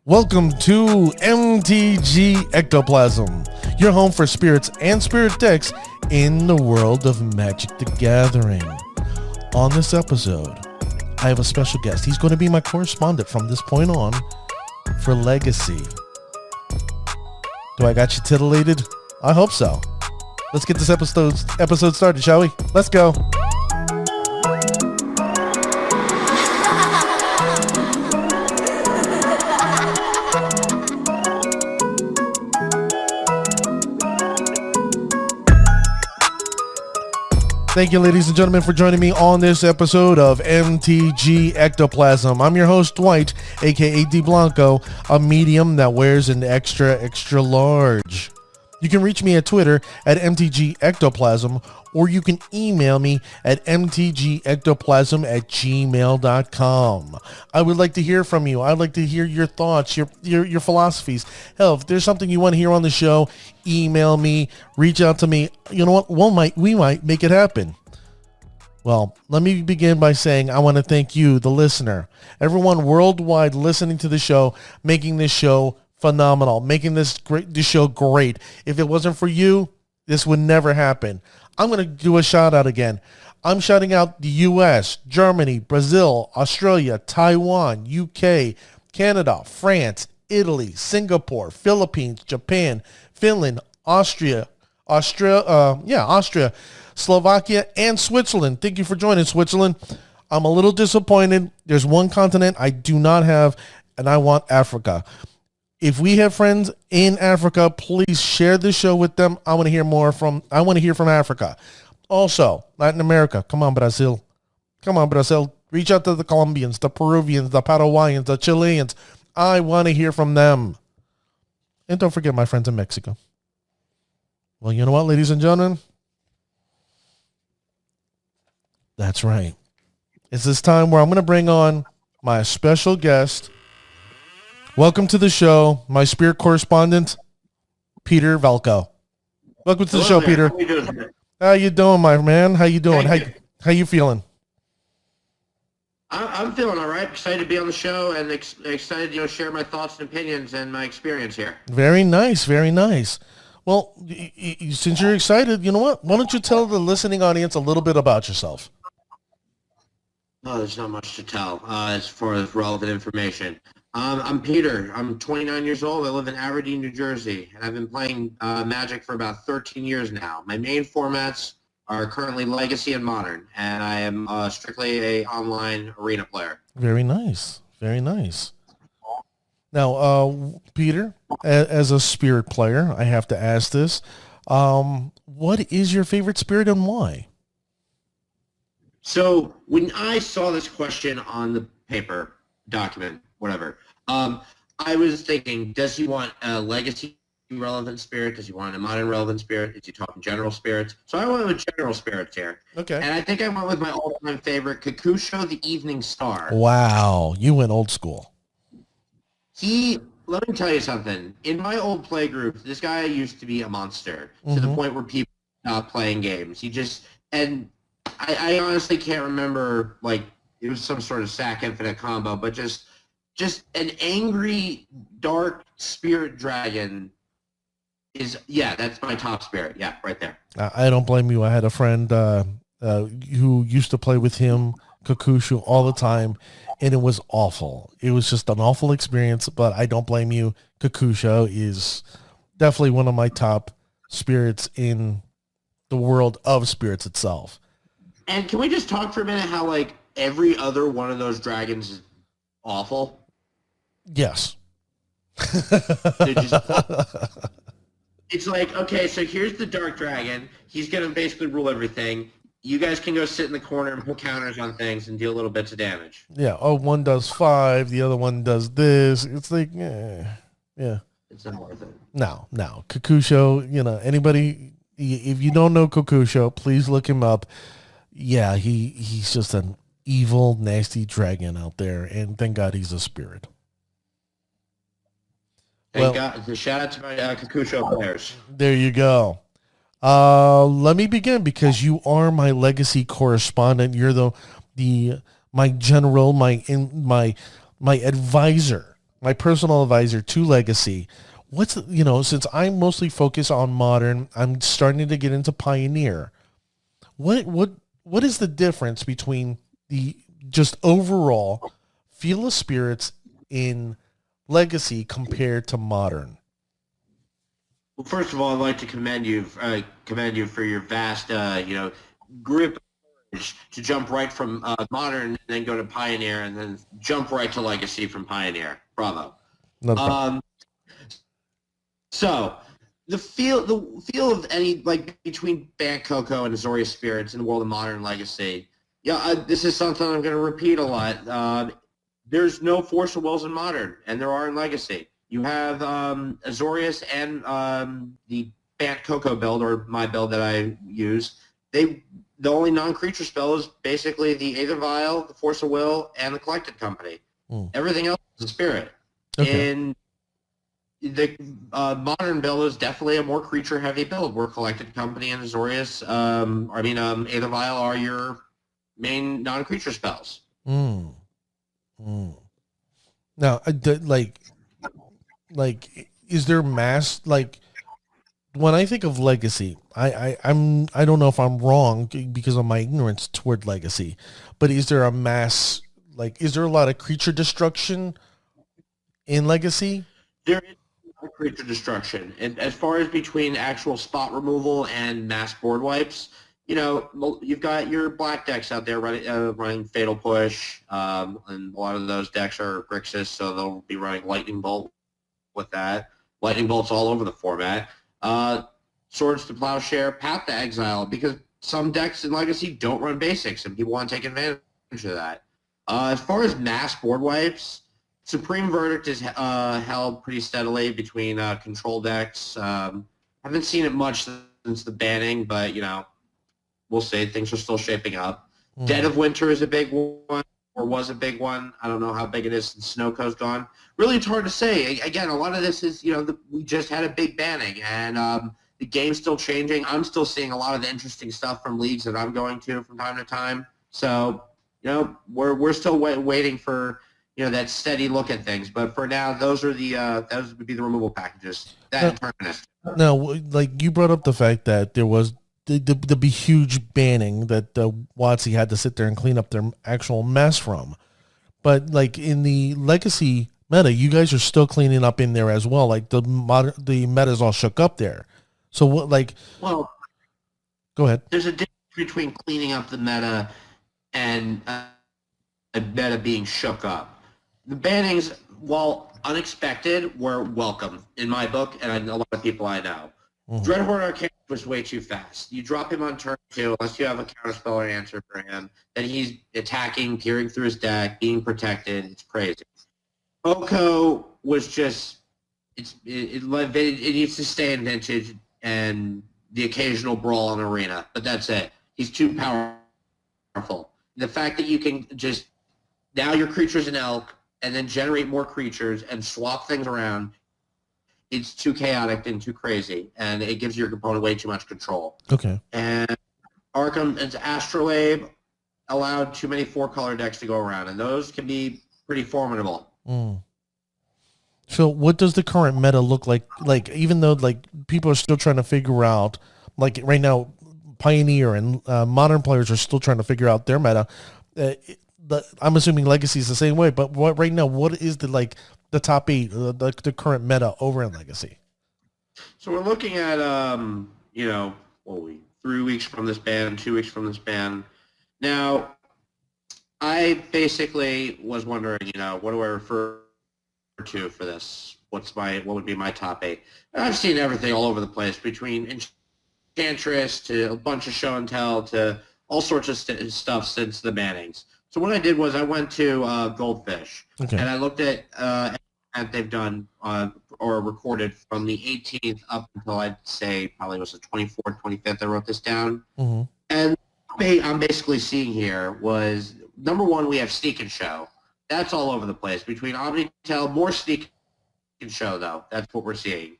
Welcome to MTG Ectoplasm, your home for spirits and spirit decks in the world of Magic the Gathering. On this episode, I have a special guest. He's going to be my correspondent from this point on for Legacy. Do I got you titillated? I hope so. Let's get this episode started, shall we? Let's go. Thank you, ladies and gentlemen, for joining me on this episode of MTG Ectoplasm. I'm your host, Dwight, aka D Blanco, a medium that wears an extra large. You can reach me at Twitter at MTG Ectoplasm, or you can email me at mtgectoplasm@gmail.com. I would like to hear from you. I'd like to hear your thoughts, your philosophies. Hell, if there's something you want to hear on the show, email me, reach out to me. You know what? We might make it happen. Well, let me begin by saying I want to thank you, the listener, everyone worldwide listening to the show, making this show phenomenal, making this show great. If it wasn't for you, this would never happen. I'm going to do a shout out again. I'm shouting out the US, Germany, Brazil, Australia, Taiwan, UK, Canada, France, Italy, Singapore, Philippines, Japan, Finland, Austria, Slovakia, and Switzerland. Thank you for joining, Switzerland. I'm a little disappointed. There's one continent I do not have, and I want Africa. If we have friends in Africa, please share this show with them. I want to hear from Africa. Also, Latin America. Come on, Brazil. Reach out to the Colombians, the Peruvians, the Paraguayans, the Chileans. I want to hear from them. And don't forget my friends in Mexico. Well, you know what, ladies and gentlemen? That's right. It's this time where I'm going to bring on my special guest. Welcome to the show, my spirit correspondent, Peter Valko. Welcome to the show, Peter. How you doing? How you doing, my man? How you doing? How you feeling? I'm feeling all right. Excited to be on the show and excited to share my thoughts and opinions and my experience here. Very nice, very nice. Well, since you're excited, you know what? Why don't you tell the listening audience a little bit about yourself? Oh, there's not much to tell as far as relevant information. I'm Peter. I'm 29 years old. I live in Aberdeen, New Jersey, and I've been playing Magic for about 13 years now. My main formats are currently Legacy and Modern, and I am strictly a online arena player. Very nice. Very nice. Now, Peter, as a spirit player, I have to ask this. What is your favorite spirit and why? So when I saw this question on the paper document, whatever, I was thinking, does he want a legacy relevant spirit? Does he want a modern relevant spirit? Is he talking general spirits? So I went with general spirits here. Okay. And I think I went with my all-time favorite, Kakusho the Evening Star. Wow, you went old school. Let me tell you something. In my old play group, this guy used to be a monster to the point where people stopped playing games. I honestly can't remember, it was some sort of sack infinite combo, but just an angry, dark spirit dragon that's my top spirit. Yeah, right there. I don't blame you. I had a friend who used to play with him, Kakushu, all the time, and it was awful. It was just an awful experience, but I don't blame you. Kakushu is definitely one of my top spirits in the world of spirits itself. And can we just talk for a minute how, every other one of those dragons is awful? Yes. It's okay, so here's the Dark Dragon. He's going to basically rule everything. You guys can go sit in the corner and put counters on things and deal little bits of damage. Yeah. Oh, one does 5. The other one does this. It's yeah. It's not worth it. No. Kakusho, anybody, if you don't know Kakusho, please look him up. Yeah, he's just an evil, nasty dragon out there, and thank God he's a spirit. Thank God. Shout out to my Kakusho players. There you go. Let me begin because you are my legacy correspondent. You're my general, my advisor my personal advisor to Legacy. Since I'm mostly focused on Modern, I'm starting to get into Pioneer. What is the difference between the just overall feel of spirits in Legacy compared to Modern? Well, first of all, I'd like to commend you for your vast, grip to jump right from Modern and then go to Pioneer and then jump right to Legacy from Pioneer. Bravo. No problem. So the feel of any like between Bant Coco and Azorius Spirits in the world of Modern Legacy. Yeah, this is something I'm going to repeat a lot. There's no Force of Wills in Modern, and there are in Legacy. You have Azorius and the Bant Coco build, or my build that I use. The only non-creature spell is basically the Aether Vial, the Force of Will, and the Collected Company. Everything else is a spirit. Okay. And the modern build is definitely a more creature-heavy build, where Collected Company and Azorius, Aether Vial are your main non-creature spells. Mm. Now, is there mass like when I think of Legacy? I don't know if I'm wrong because of my ignorance toward Legacy, but is there a mass is there a lot of creature destruction in Legacy? There is creature destruction, and as far as between actual spot removal and mass board wipes, you've got your black decks out there running Fatal Push, and a lot of those decks are Grixis, so they'll be running Lightning Bolt with that. Lightning Bolt's all over the format. Swords to Plowshare, Path to Exile, because some decks in Legacy don't run basics, and people want to take advantage of that. As far as mass board wipes, Supreme Verdict is held pretty steadily between control decks. Haven't seen it much since the banning, but, we'll see. Things are still shaping up. Dead of Winter is a big one, or was a big one. I don't know how big it is since Snowco's gone. Really, it's hard to say. Again, a lot of this is, we just had a big banning, and the game's still changing. I'm still seeing a lot of the interesting stuff from leagues that I'm going to from time to time. So, we're still waiting for, that steady look at things. But for now, those would be the removal packages. That Terminus. Now, you brought up the fact that there was the be huge banning that WotC had to sit there and clean up their actual mess from. But in the Legacy meta, you guys are still cleaning up in there as well. The meta's all shook up there. So what? Well, go ahead. There's a difference between cleaning up the meta and a meta being shook up. The bannings, while unexpected, were welcome in my book, and a lot of people I know. Dreadhorde Arcane was way too fast. You drop him on turn 2, unless you have a counterspell or answer for him, then he's attacking, peering through his deck, being protected. It's crazy. Oko was just, it needs to stay in Vintage and the occasional brawl in Arena, but that's it. He's too powerful. The fact that you can just, now your creature's an elk, and then generate more creatures and swap things around, it's too chaotic and too crazy, and it gives your opponent way too much control. Okay. And Arkham and Astrolabe allowed too many 4-color decks to go around, and those can be pretty formidable. So what does the current meta look like? Even though people are still trying to figure out, right now, Pioneer and modern players are still trying to figure out their meta. I'm assuming Legacy is the same way, but right now, what is the top 8, the current meta over in Legacy? So we're looking at 3 weeks from this ban, 2 weeks from this ban. Now, I basically was wondering, what do I refer to for this? What would be my top 8? And I've seen everything all over the place, between Enchantress to a bunch of show and tell to all sorts of stuff since the bannings. So what I did was I went to Goldfish, and I looked at they've done or recorded from the 18th up until I'd say probably was the 24th, 25th. I wrote this down. And I'm basically seeing here was, number 1, we have Sneak and Show. That's all over the place. Between Omnitel, more Sneak and Show, though. That's what we're seeing.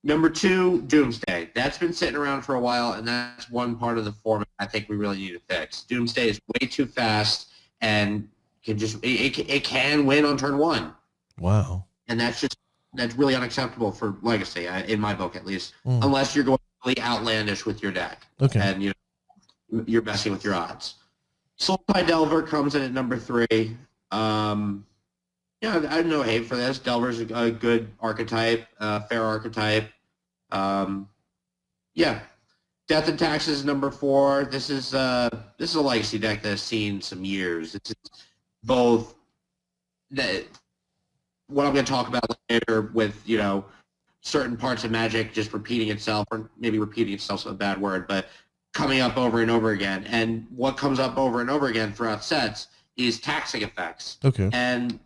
Number 2, Doomsday. That's been sitting around for a while, and that's one part of the format I think we really need to fix. Doomsday is way too fast, and it can win on turn 1. Wow. and that's really unacceptable for Legacy, in my book at least, Mm. unless you're going really outlandish with your deck, Okay. and you're messing with your odds. Sultai Delver comes in at number 3. I have no hate for this. Delver's a good archetype, fair archetype. Yeah, Death and Taxes is number 4. This is a legacy deck that has seen some years. It's both what I'm going to talk about later with certain parts of Magic just repeating itself, or maybe repeating itself is a bad word, but coming up over and over again. And what comes up over and over again throughout sets is taxing effects. Okay. And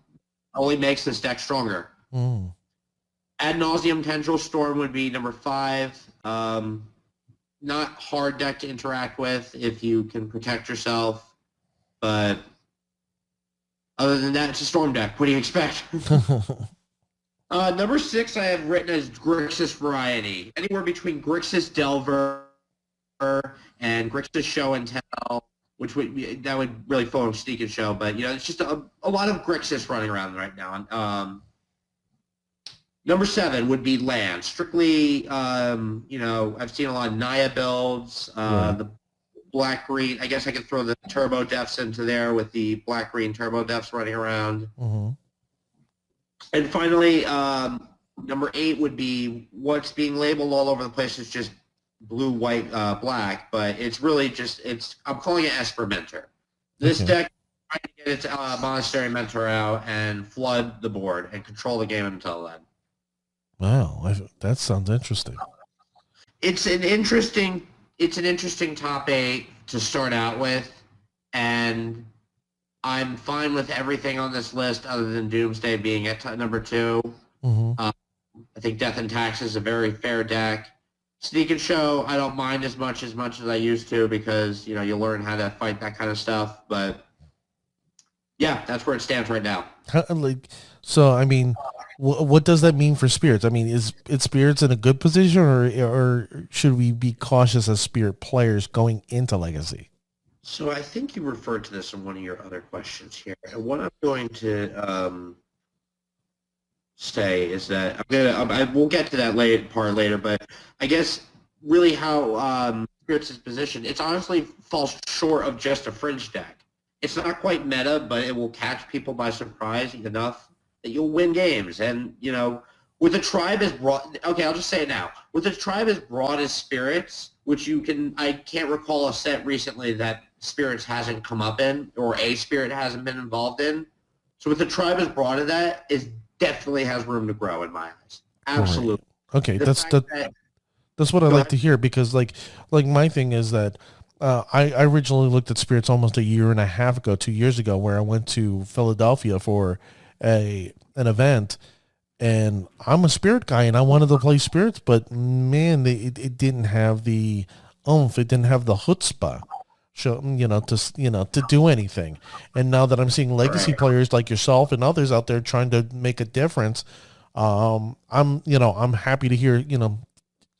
only makes this deck stronger. Mm. Ad Nauseam Tendril Storm would be number 5. Not hard deck to interact with if you can protect yourself, but other than that, it's a Storm deck. What do you expect? Number 6 I have written as Grixis Variety. Anywhere between Grixis Delver and Grixis Show and Tell, which would really follow Sneak and Show, but it's just a lot of Grixis running around right now. Number 7 would be land. Strictly, I've seen a lot of Naya builds. The black-green, I guess I could throw the Turbo Defs into there with the black-green Turbo Defs running around. Mm-hmm. And finally, number 8 would be what's being labeled all over the place is just blue, white, black, but it's really I'm calling it Esper Mentor. This deck trying to get its Monastery Mentor out and flood the board and control the game until then. Wow, that sounds interesting. It's an interesting top 8 to start out with, and I'm fine with everything on this list other than Doomsday being at number 2. Mm-hmm. I think Death and Taxes is a very fair deck. Sneak and Show, I don't mind as much as I used to because, you learn how to fight that kind of stuff. But, yeah, that's where it stands right now. What does that mean for Spirits? I mean, is Spirits in a good position, or should we be cautious as Spirit players going into Legacy? So I think you referred to this in one of your other questions here. And what I'm going to say is that we'll get to that part later, but I guess really how Spirits is positioned, it's honestly falls short of just a fringe deck. It's not quite meta, but it will catch people by surprise enough that you'll win games. And, with a tribe as broad, okay, I'll just say it now. With a tribe as broad as Spirits, which I can't recall a set recently that Spirits hasn't come up in, or a Spirit hasn't been involved in. So with a tribe as broad as that, it definitely has room to grow in my eyes. Absolutely. Right. Okay, that's what I like to hear, because like my thing is that I originally looked at Spirits almost a year and a half ago, 2 years ago, where I went to Philadelphia for an event, and I'm a Spirit guy and I wanted to play Spirits, but man, it didn't have the oomph, it didn't have the chutzpah, to do anything. And now that I'm seeing Legacy players like yourself and others out there trying to make a difference, I'm happy to hear,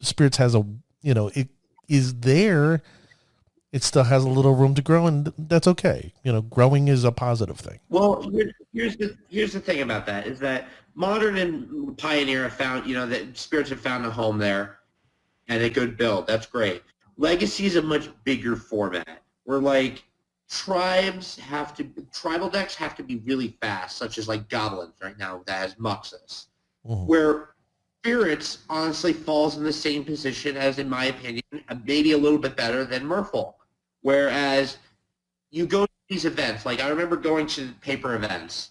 Spirits has it is there. It still has a little room to grow, and that's okay. Growing is a positive thing. Well, here's the thing about that is that Modern and Pioneer have found, that Spirits have found a home there and a good build. That's great. Legacy is a much bigger format where tribal decks have to be really fast, such as Goblins right now that has Muxus, where Spirits honestly falls in the same position as, in my opinion, maybe a little bit better than Merfolk. Whereas you go to these events, I remember going to paper events,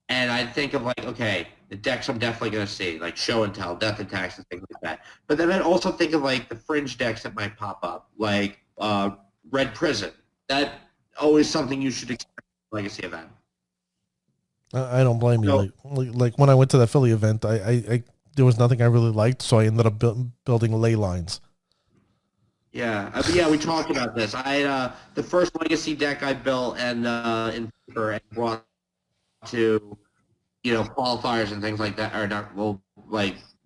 and I'd think of okay, the decks I'm definitely going to see, Show and Tell, Death and Tax, and things like that. But then I'd also think of the fringe decks that might pop up, Red Prison. That always something you should expect at a Legacy event. I don't blame you. Like when I went to that Philly event, I there was nothing I really liked, so I ended up building ley lines. Yeah, we talked about this. The first Legacy deck I built and in paper and brought to qualifiers and things like that, or not,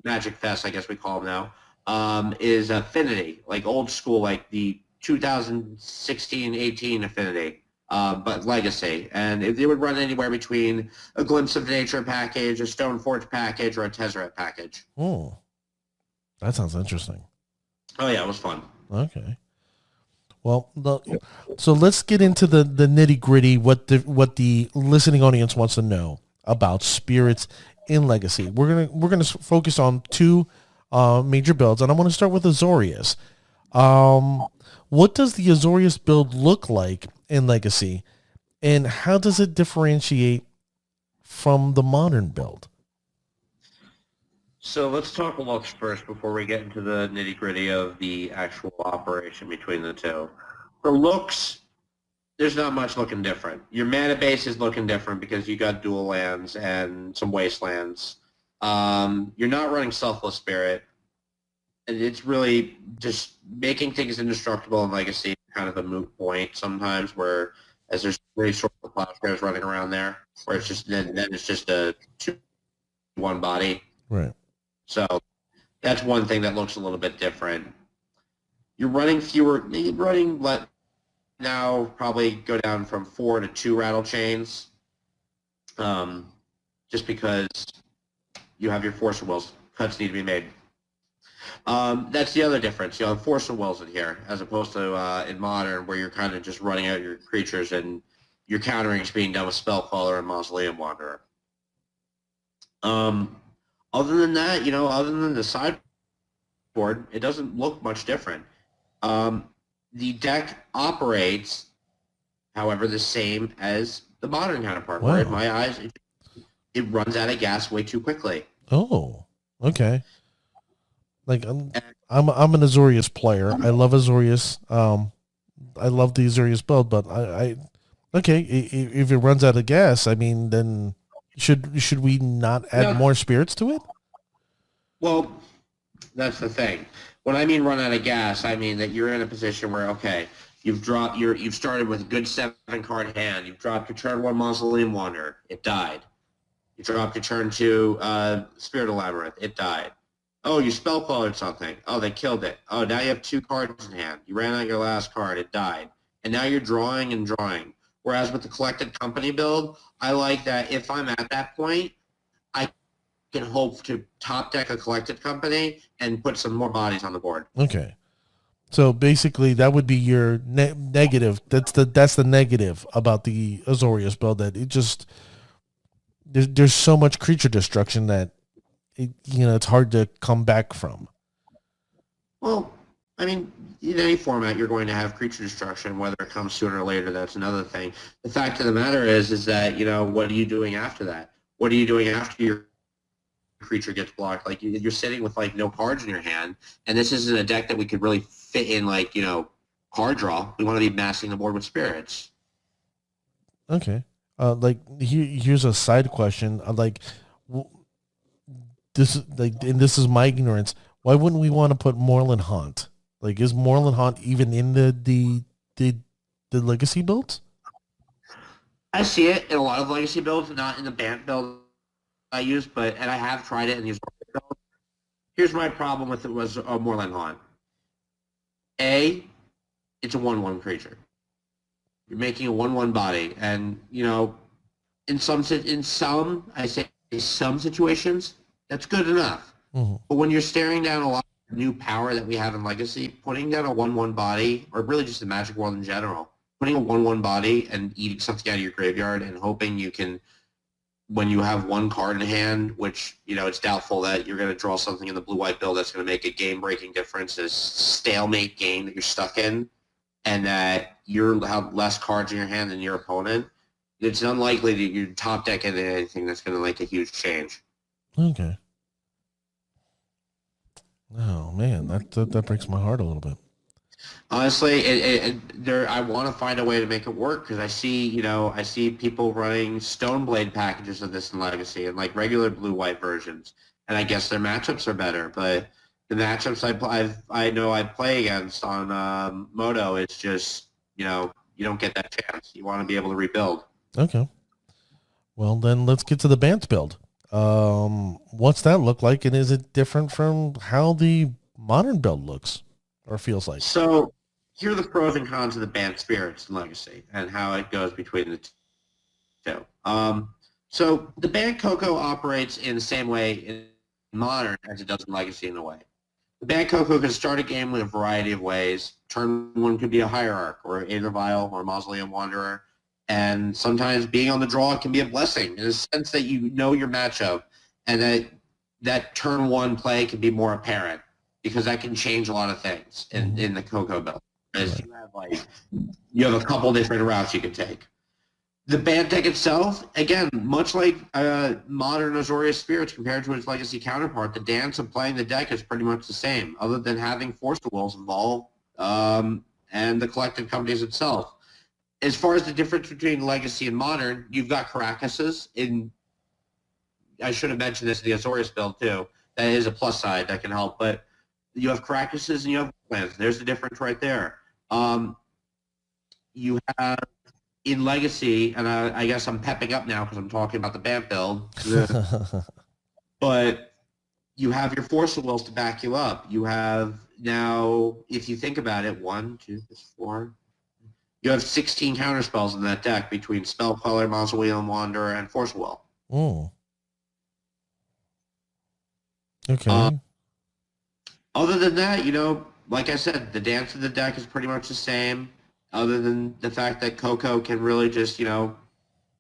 Magic Fest, I guess we call them now, is Affinity, old school, the 2016-18 Affinity. but Legacy. And they would run anywhere between a Glimpse of Nature package, a Stoneforge package, or a Tezzeret package. Oh, that sounds interesting. Oh, yeah, it was fun. Okay. Well, so let's get into the nitty gritty. What the listening audience wants to know about spirits in Legacy. We're gonna focus on two major builds, and I want to start with Azorius. What does the Azorius build look like in Legacy, and how does it differentiate from the modern build? So let's talk looks first before we get into the nitty-gritty of the actual operation between the two. For looks, there's not much looking different. Your mana base is looking different because you got dual lands and some wastelands. You're not running Selfless Spirit. And it's really just making things indestructible in Legacy, kind of a moot point sometimes, where as there's three sort of plowshares running around there, where it's just then it's just a 2-1 body. Right. So that's one thing that looks a little bit different. You're running fewer. You're running now probably go down from 4 to 2 rattle chains, just because you have your Force of Wills. Cuts need to be made. That's the other difference. You have Force of Wills in here, as opposed to in Modern, where you're kind of just running out your creatures and your countering is being done with Spellcaller and Mausoleum Wanderer. Other than that, other than the sideboard, it doesn't look much different. The deck operates, however, the same as the Modern counterpart, where in my eyes, it runs out of gas way too quickly. Oh, okay. Like I'm an Azorius player. I love Azorius. I love the Azorius build, but okay. If it runs out of gas, I mean, then should we not add more spirits to it? Well, that's the thing. When I mean run out of gas, I mean that you're in a position where, okay, you've started with a good 7-card hand. You've dropped your turn 1 Mausoleum Wanderer. It died. You dropped your turn 2 Spirit of Labyrinth. It died. Oh, you Spellcaller something. Oh, they killed it. Oh, now you have 2 cards in hand. You ran out your last card. It died. And now you're drawing and drawing. Whereas with the Collected Company build, I like that if I'm at that point, I can hope to top deck a Collected Company and put some more bodies on the board. Okay. So basically that would be your negative. That's the negative about the Azorius build, that it just, there's so much creature destruction that it's hard to come back from. Well, I mean, in any format, you're going to have creature destruction, whether it comes sooner or later. That's another thing. The fact of the matter is that, what are you doing after that? What are you doing after your creature gets blocked? Like, you're sitting with, no cards in your hand, and this isn't a deck that we could really fit in, card draw. We want to be massing the board with spirits. Okay. Here's a side question. This is my ignorance. Why wouldn't we want to put Moorland Haunt? Is Moorland Haunt even in the Legacy builds? I see it in a lot of Legacy builds, not in the Bant build I use, and I have tried it in these builds. Here's my problem with it was Moorland Haunt. A, it's a 1/1 creature. You're making a 1/1 body, and in some situations, that's good enough. Mm-hmm. But when you're staring down a lot of new power that we have in Legacy, putting down a 1/1 body, or really just the Magic world in general, putting a 1/1 body and eating something out of your graveyard and hoping you can, when you have 1 card in hand, which, it's doubtful that you're going to draw something in the blue-white build that's going to make a game-breaking difference, this stalemate game that you're stuck in, and that you have less cards in your hand than your opponent, it's unlikely that you top deck into anything that's going to make a huge change. Okay. Oh man, that breaks my heart a little bit. Honestly, I want to find a way to make it work, because I see people running Stoneblade packages of this in Legacy and regular blue-white versions, and I guess their matchups are better. But the matchups I know I play against on Moto, it's just you don't get that chance. You want to be able to rebuild. Okay. Well, then let's get to the Bant build. What's that look like, and is it different from how the modern build looks or feels like? So here are the pros and cons of the Bant Spirits and Legacy and how it goes between the two. So the Bant Coco operates in the same way in Modern as it does in Legacy in a way. The Bant Coco can start a game in a variety of ways. Turn one could be a Hierarch or Aether Vial or Mausoleum Wanderer. And sometimes being on the draw can be a blessing in the sense that you know your matchup and that turn one play can be more apparent because that can change a lot of things in the Coco build. Because you have a couple different routes you can take. The Bant deck itself, again, much like modern Azorius Spirits compared to its Legacy counterpart, the dance of playing the deck is pretty much the same, other than having Force of Wills involved and the collective companies itself. As far as the difference between Legacy and Modern, you've got Caracases in. I should have mentioned this in the Azorius build too. That is a plus side that can help, but you have Caracases and you have plans. There's the difference right there. You have in Legacy, and I guess I'm pepping up now because I'm talking about the Bant build. But you have your Force of Wills to back you up. You have now, if you think about it, 1, 2, 3, 4. You have 16 counterspells in that deck between Spell Queller, Mausoleum Wanderer, and Force of Will. Oh. Okay. Other than that, like I said, the dance of the deck is pretty much the same. Other than the fact that Coco can really just, you're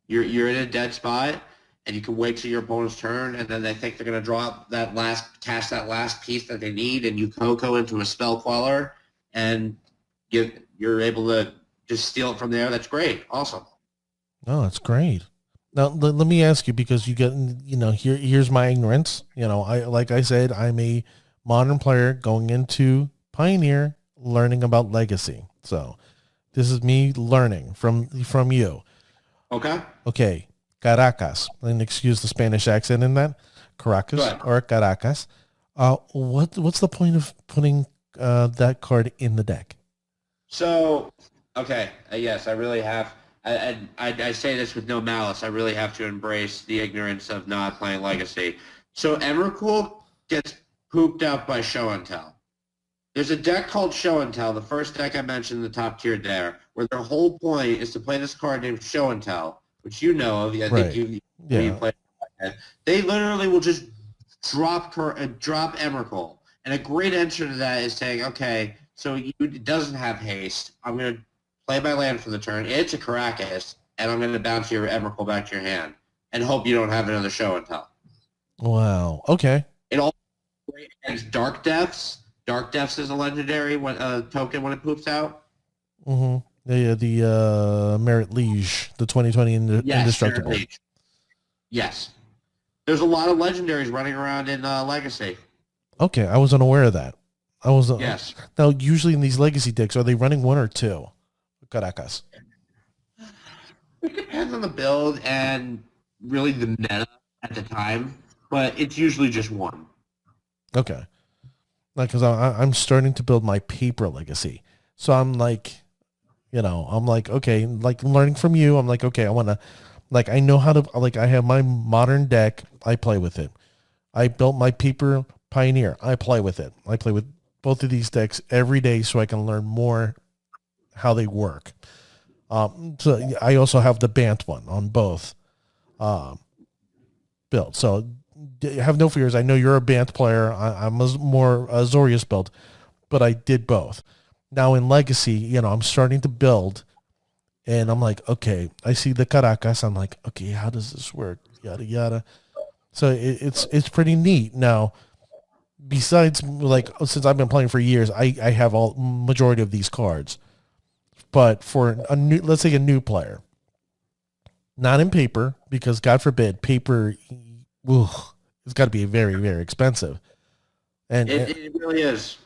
in a dead spot, and you can wait till your opponent's turn, and then they think they're going to cast that last piece that they need, and you Coco into a Spell Queller, and you're able to just steal it from there. That's great. Awesome. Oh, that's great. Now, let me ask you, because you get, here's my ignorance. Like I said, I'm a modern player going into Pioneer, learning about Legacy. So this is me learning from you. Okay. Okay. Caracas. And excuse the Spanish accent in that. Caracas or Caracas. What's the point of putting that card in the deck? So, okay, yes, I really have. I say this with no malice. I really have to embrace the ignorance of not playing Legacy. So Emrakul gets pooped out by Show and Tell. There's a deck called Show and Tell, the first deck I mentioned in the top tier there, where their whole point is to play this card named Show and Tell, which you know of. I think you play it. They literally will just drop Emrakul. And a great answer to that is saying, okay, so it doesn't have haste. I'm going to play my land for the turn. It's a Caracas, and I'm going to bounce your Emrakul back to your hand and hope you don't have another Show and Tell. Wow. Okay. It also has Dark Depths. Dark Depths is a legendary token when it poops out. Mm-hmm. The Merit Liege, the 2020 Indestructible. Yes. There's a lot of legendaries running around in Legacy. Okay, I was unaware of that. Yes. Now, usually in these Legacy decks, are they running 1 or 2? Caracas. It depends on the build and really the meta at the time, but it's usually just 1. Okay. Because I'm starting to build my paper Legacy. So I'm like, okay, like learning from you. I'm like, okay, I want to, I know how to, I have my modern deck. I play with it. I built my paper Pioneer. I play with it. I play with both of these decks every day so I can learn more how they work. So I also have the Bant one on both built. So have no fears. I know you're a Bant player. I'm a more Azorius build, but I did both. Now in Legacy, I'm starting to build, and I'm like, okay, I see the Caracas. I'm like, okay, how does this work? Yada yada. So it's pretty neat. Now, besides, since I've been playing for years, I have all majority of these cards. But for let's say a new player, not in paper, because God forbid, paper, it's got to be very, very expensive. And it really is.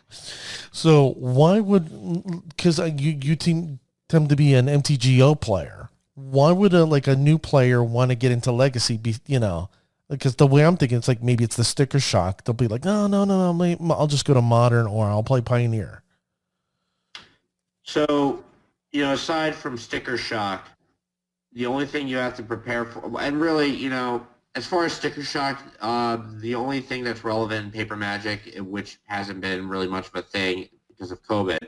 So why would, because you tend to be an MTGO player, why would a new player want to get into Legacy? Because the way I'm thinking, it's like maybe it's the sticker shock. They'll be like, no, I'll just go to Modern or I'll play Pioneer. So, aside from sticker shock, the only thing you have to prepare for, and really, as far as sticker shock, the only thing that's relevant in Paper Magic, which hasn't been really much of a thing because of COVID,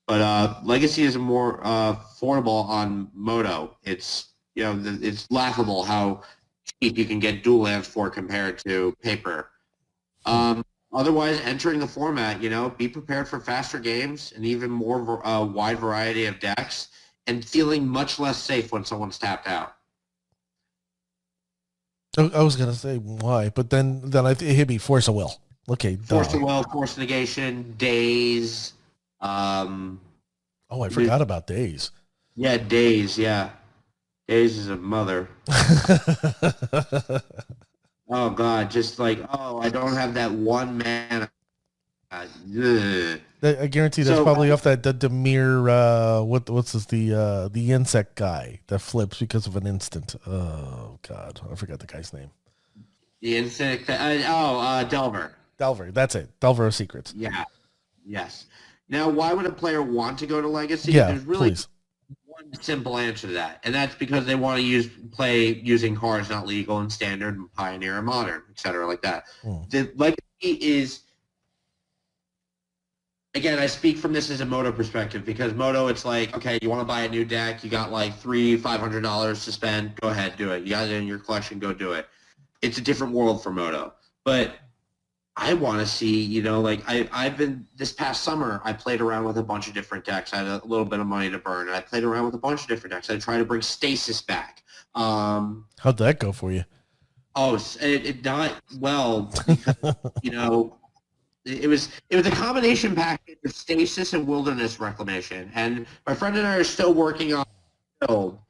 But Legacy is more affordable on Moto. It's it's laughable how cheap you can get dual lands for compared to paper. Otherwise, entering the format, be prepared for faster games and even more wide variety of decks, and feeling much less safe when someone's tapped out. I was gonna say why, but then it hit me. Force of Will. Okay, Force of Will, Force Negation, Days. I forgot about Days. Yeah, Days. Yeah, Days is a mother. Oh God, just like I don't have that one mana. I guarantee that's probably off that the Demir. What's this? The insect guy that flips because of an instant. Oh God, I forgot the guy's name. The insect. Delver. Delver. That's it. Delver of Secrets. Yeah. Yes. Now, why would a player want to go to Legacy? Yeah, There's really please. one simple answer to that, and that's because they want to play using cards not legal in Standard, and Pioneer, and Modern, etc., like that. The Legacy is, again, I speak from this as a Moto perspective, because Moto, it's like, okay, you want to buy a new deck, you got like $500 to spend, go ahead, do it. You got it in your collection, go do it. It's a different world for Moto, but I want to see, I've been, this past summer, I played around with a bunch of different decks. I had a little bit of money to burn, and I played around with a bunch of different decks. I tried to bring Stasis back. How'd that go for you? Oh, it not well, because, it was a combination package of Stasis and Wilderness Reclamation, and my friend and I are still working on build,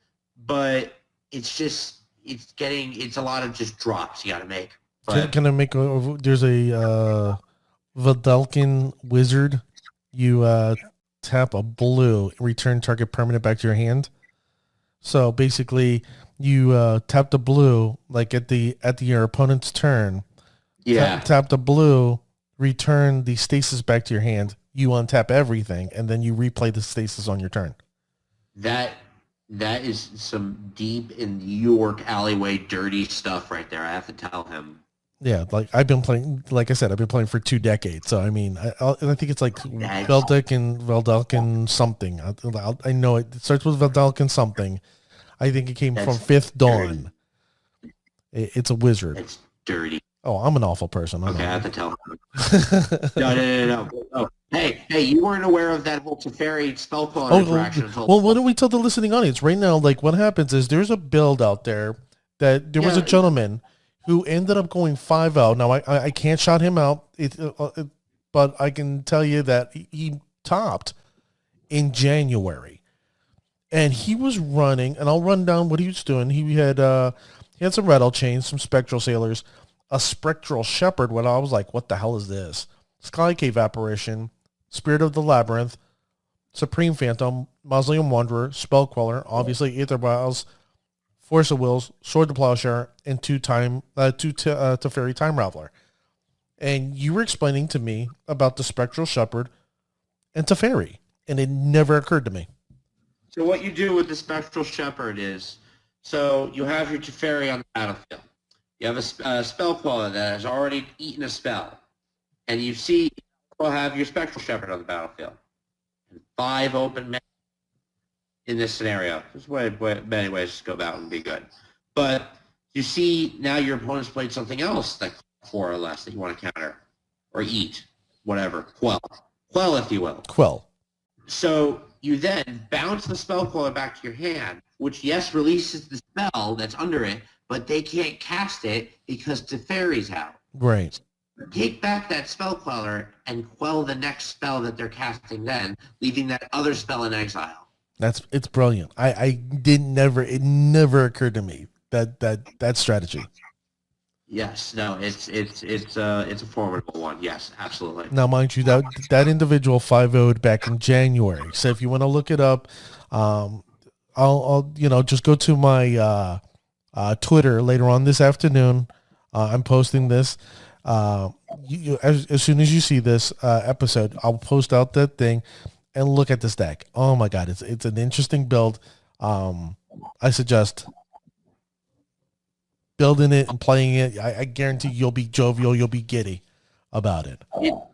but it's a lot of just drops you got to make. Can I make there's a Vidalkin wizard. You tap a blue, return target permanent back to your hand. So basically, you tap the blue like at your opponent's turn. Yeah. Tap the blue, return the stasis back to your hand. You untap everything, and then you replay the stasis on your turn. That is some deep in New York alleyway dirty stuff right there. I have to tell him. Yeah, I've been playing for 2 decades. So I mean, I think it's like Veldalkin something. I know it starts with Veldalkin something. I think it came from Fifth Dawn. It's a wizard. It's dirty. Oh, I'm an awful person. Okay, I have to tell him. No. Oh, hey, you weren't aware of that whole Teferi Spellcaller interaction. Well, why don't we tell the listening audience right now? Like, what happens is there's a build out there that there was a gentleman who ended up going 5-0. Now, I can't shout him out, but I can tell you that he topped in January. And he was running, and I'll run down what he was doing. He had some Rattle Chains, some Spectral Sailors, a Spectral Shepherd, when I was like, what the hell is this? Sky Cave Apparition, Spirit of the Labyrinth, Supreme Phantom, Mausoleum Wanderer, Spellqueller, obviously Aether Vials, Force of Wills, Sword the Plowshare, and two Teferi Time Raveler. And you were explaining to me about the Spectral Shepherd and Teferi, and it never occurred to me. So what you do with the Spectral Shepherd is, so you have your Teferi on the battlefield. You have a Spellqueller that has already eaten a spell. And you will have your Spectral Shepherd on the battlefield. And 5 open men in this scenario. There's many ways to go about and be good. But you see now your opponent's played something else that 4 or less that you want to counter. Or eat. Whatever. Quell, if you will. Quell. So you then bounce the Spellqueller back to your hand, which, yes, releases the spell that's under it, but they can't cast it because Teferi's out. Right. So take back that Spellqueller and quell the next spell that they're casting then, leaving that other spell in exile. It's brilliant. It never occurred to me that strategy. Yes, no, it's a formidable one. Yes, absolutely. Now, mind you, that individual 5-0'd back in January. So if you want to look it up, I'll just go to my Twitter later on this afternoon. I'm posting this. As soon as you see this episode, I'll post out that thing and look at this deck. Oh my God, it's an interesting build. I suggest building it and playing it. I guarantee you'll be jovial, you'll be giddy. about it.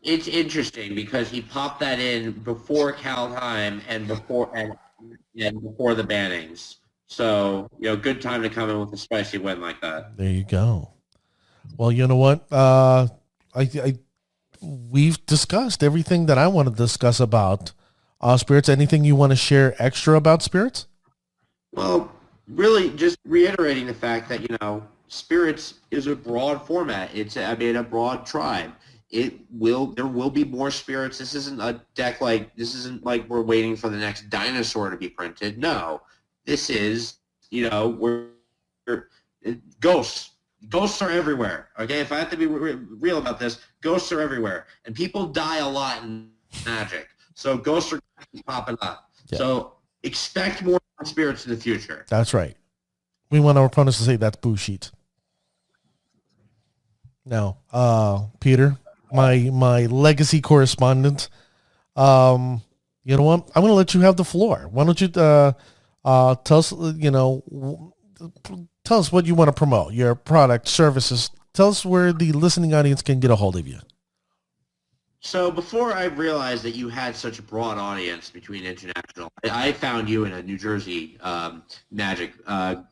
It's interesting because he popped that in before Kaldheim and before the bannings. So, good time to come in with a spicy win like that. There you go. Well, you know what? We've discussed everything that I want to discuss about spirits. Anything you want to share extra about spirits? Well, really just reiterating the fact that, spirits is a broad format. It's, a broad tribe. There will be more spirits. This isn't like we're waiting for the next dinosaur to be printed. No, this is, we're ghosts. Ghosts are everywhere. Okay, if I have to be real about this, ghosts are everywhere, and people die a lot in Magic. So ghosts are popping up. Yeah. So expect more spirits in the future. That's right. We want our opponents to say that's bullshit. Now, Peter, my legacy correspondent. You know what? I'm going to let you have the floor. Why don't you tell us? Tell us what you want to promote, your product, services. Tell us where the listening audience can get a hold of you. So before I realized that you had such a broad audience between international, I found you in a New Jersey Magic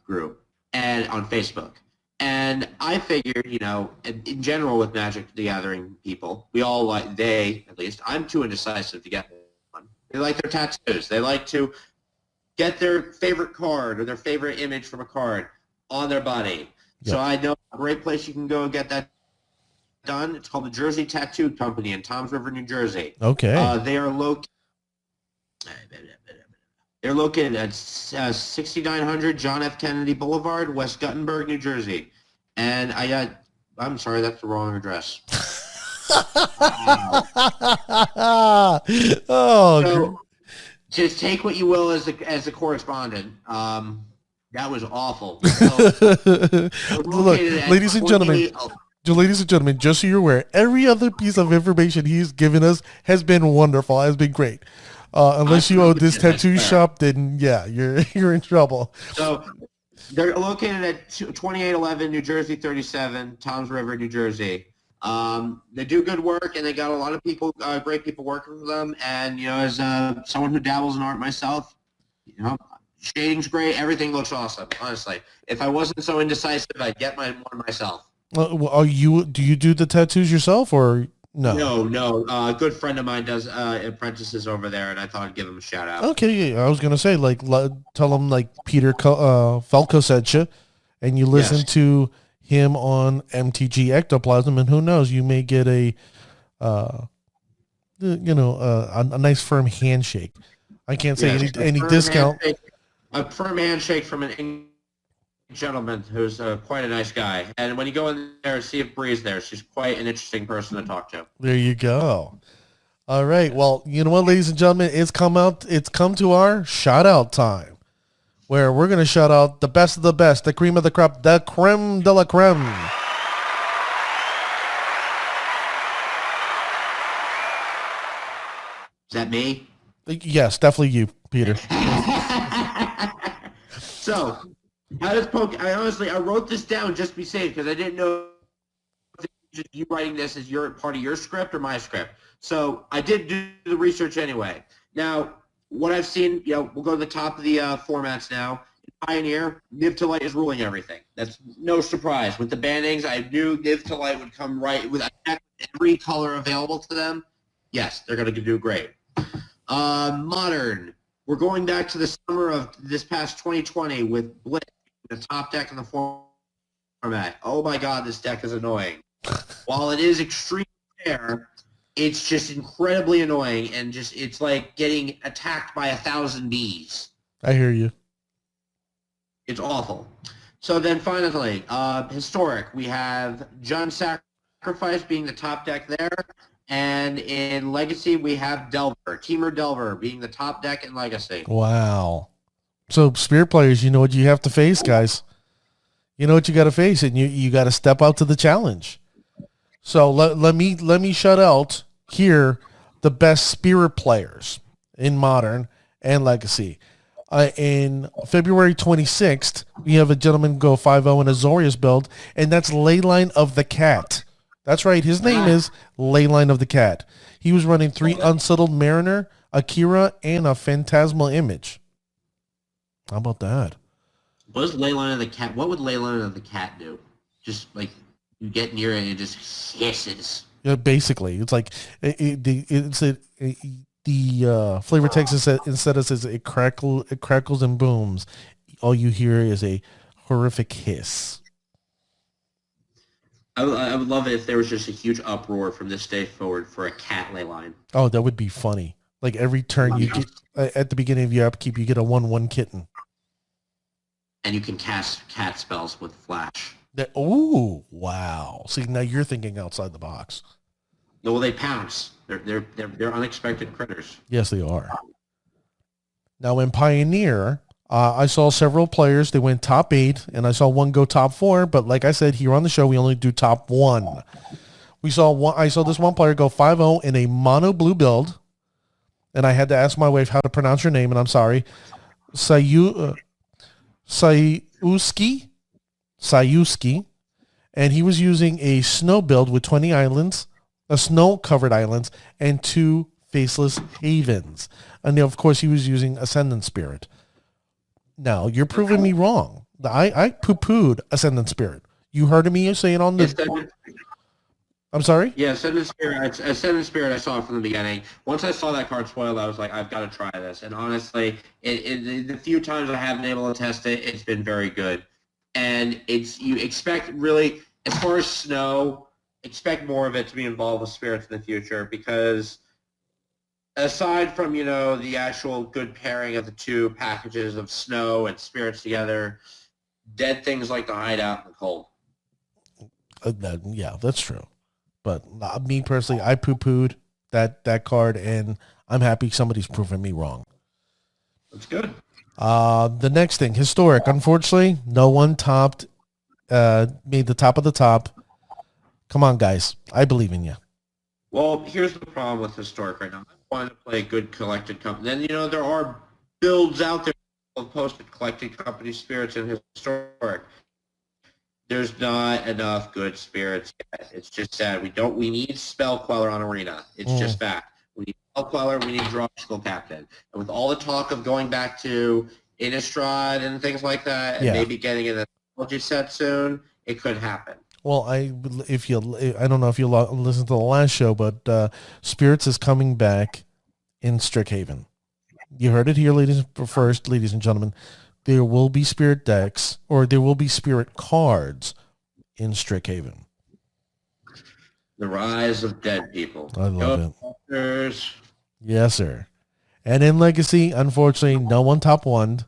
group and on Facebook. And I figured, in general with Magic the Gathering people, at least, I'm too indecisive to get one. They like their tattoos. They like to get their favorite card or their favorite image from a card on their body. Yep. So I know a great place you can go and get that done. It's called the Jersey Tattoo Company in Toms River, New Jersey. Okay. They're located at 6900 John F. Kennedy Boulevard, West Guttenberg, New Jersey. And I'm sorry, that's the wrong address. So, just take what you will as a correspondent. That was awful. Look, ladies and gentlemen, just so you're aware, every other piece of information he's given us has been wonderful, has been great. Unless you own this tattoo shop, then yeah, you're in trouble. So they're located at 2811 New Jersey 37, Toms River, New Jersey. They do good work, and they got a lot of people, great people working for them. And as someone who dabbles in art myself, shading's great. Everything looks awesome. Honestly, if I wasn't so indecisive, I'd get one myself. Do you do the tattoos yourself or no? No. A good friend of mine does apprentices over there, and I thought I'd give him a shout out. Okay, yeah. I was gonna say tell him Peter Valko sent you, and you listen to him on MTG Ectoplasm, and who knows, you may get a nice firm handshake. I can't say any discount. A firm handshake from an gentleman who's quite a nice guy. And when you go in there and see if Bree's there, she's quite an interesting person to talk to. There you go. All right. Well, you know what, ladies and gentlemen, it's come to our shout out time, where we're going to shout out the best of the best, the cream of the crop, the creme de la creme. Is that me? Yes, definitely you, Peter. So, I wrote this down just to be safe because I didn't know if you writing this as part of your script or my script. So I did do the research anyway. Now, what I've seen, we'll go to the top of the formats now. Pioneer, Niv to Light is ruling everything. That's no surprise. With the bannings, I knew Niv to Light would come right with every color available to them. Yes, they're going to do great. Modern. We're going back to the summer of this past 2020 with Blitz, the top deck in the format. Oh my God, this deck is annoying. While it is extremely fair, it's just incredibly annoying, and it's like getting attacked by 1,000 bees. I hear you. It's awful. So then finally, historic. We have Jund Sacrifice being the top deck there. And in Legacy, we have Delver, Teamer Delver being the top deck in Legacy. Wow. So Spirit players, you know what you have to face, guys. You know what you got to face, and you got to step out to the challenge. So let me shout out here the best Spirit players in Modern and Legacy. In February 26th, we have a gentleman go 5-0 in Azorius build, and that's Leyline of the Cat. That's right. His name is Leyline of the Cat. He was running 3 Unsettled Mariner, Akira, and a Phantasmal Image. How about that? What is Leyline of the Cat? What would Leyline of the Cat do? Just like you get near it and it just hisses. Yeah, basically, it's like the flavor text instead of says it crackles and booms. All you hear is a horrific hiss. I would love it if there was just a huge uproar from this day forward for a cat Leyline. Oh, that would be funny. Like every turn you get at the beginning of your upkeep, you get a 1/1 kitten. And you can cast cat spells with flash. Oh, wow. See, now you're thinking outside the box. No, well, they pounce. They're unexpected critters. Yes, they are. Now in Pioneer, I saw several players. They went top 8, and I saw one go top 4. But like I said, here on the show, we only do top 1. I saw this one player go 5-0 in a mono blue build, and I had to ask my wife how to pronounce her name, and I'm sorry. Sayuski, and he was using a snow build with 20 islands, a snow-covered islands, and 2 faceless havens. And of course, he was using Ascendant Spirit. Now, you're proving me wrong. I poo-pooed Ascendant Spirit. You heard me say it on the... I'm sorry? Yeah, Ascendant Spirit I saw it from the beginning. Once I saw that card spoiled, I was like, I've got to try this. And honestly, the few times I have been able to test it, it's been very good. And you expect really, as far as snow, expect more of it to be involved with spirits in the future, because aside from, the actual good pairing of the 2 packages of snow and spirits together, dead things like to hide out in the cold. Yeah, that's true. But me personally, I poo-pooed that card, and I'm happy somebody's proving me wrong. That's good. The next thing, Historic. Unfortunately, no one made the top of the top. Come on, guys. I believe in you. Well, here's the problem with Historic right now. I want to play a good collected company. Then, there are builds out there of posted collected company spirits in Historic. There's not enough good spirits yet. It's just sad. We need Spell Queller on Arena. It's just that. We need Spell Queller, we need Dropsicle Captain. And with all the talk of going back to Innistrad and things like that, and maybe getting in a technology set soon, it could happen. Well, I don't know if you listened to the last show, but Spirits is coming back in Strixhaven. You heard it here, ladies and gentlemen. There will be spirit decks, or there will be spirit cards in Strixhaven. The rise of dead people. I love it. Yes, sir. And in Legacy, unfortunately, no one top 1.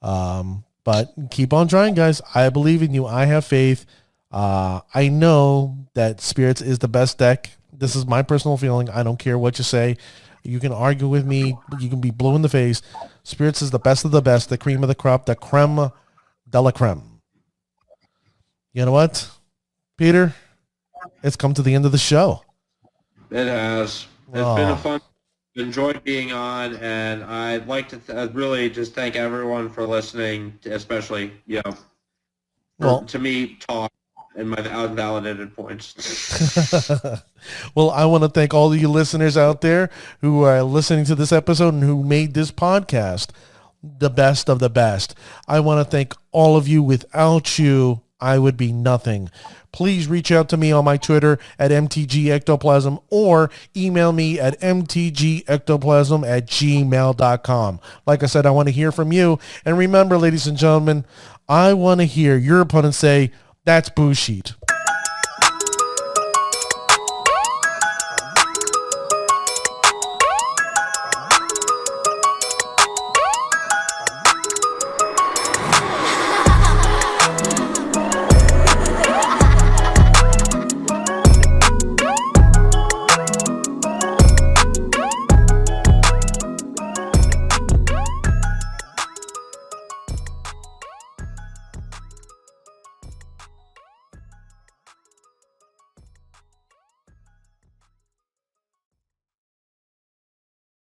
But keep on trying, guys. I believe in you. I have faith. I know that Spirits is the best deck. This is my personal feeling. I don't care what you say. You can argue with me. You can be blue in the face. Spirits is the best of the best, the cream of the crop, the creme de la creme. You know what, Peter? It's come to the end of the show. It has. It's been a fun. Enjoyed being on, and I'd like to really just thank everyone for listening, especially to me talk and my unvalidated points. Well, I want to thank all of you listeners out there who are listening to this episode and who made this podcast the best of the best. I want to thank all of you. Without you, I would be nothing. Please reach out to me on my Twitter at mtgectoplasm or email me at mtgectoplasm@gmail.com. Like I said, I want to hear from you. And remember, ladies and gentlemen, I want to hear your opponent say, "That's bullshit."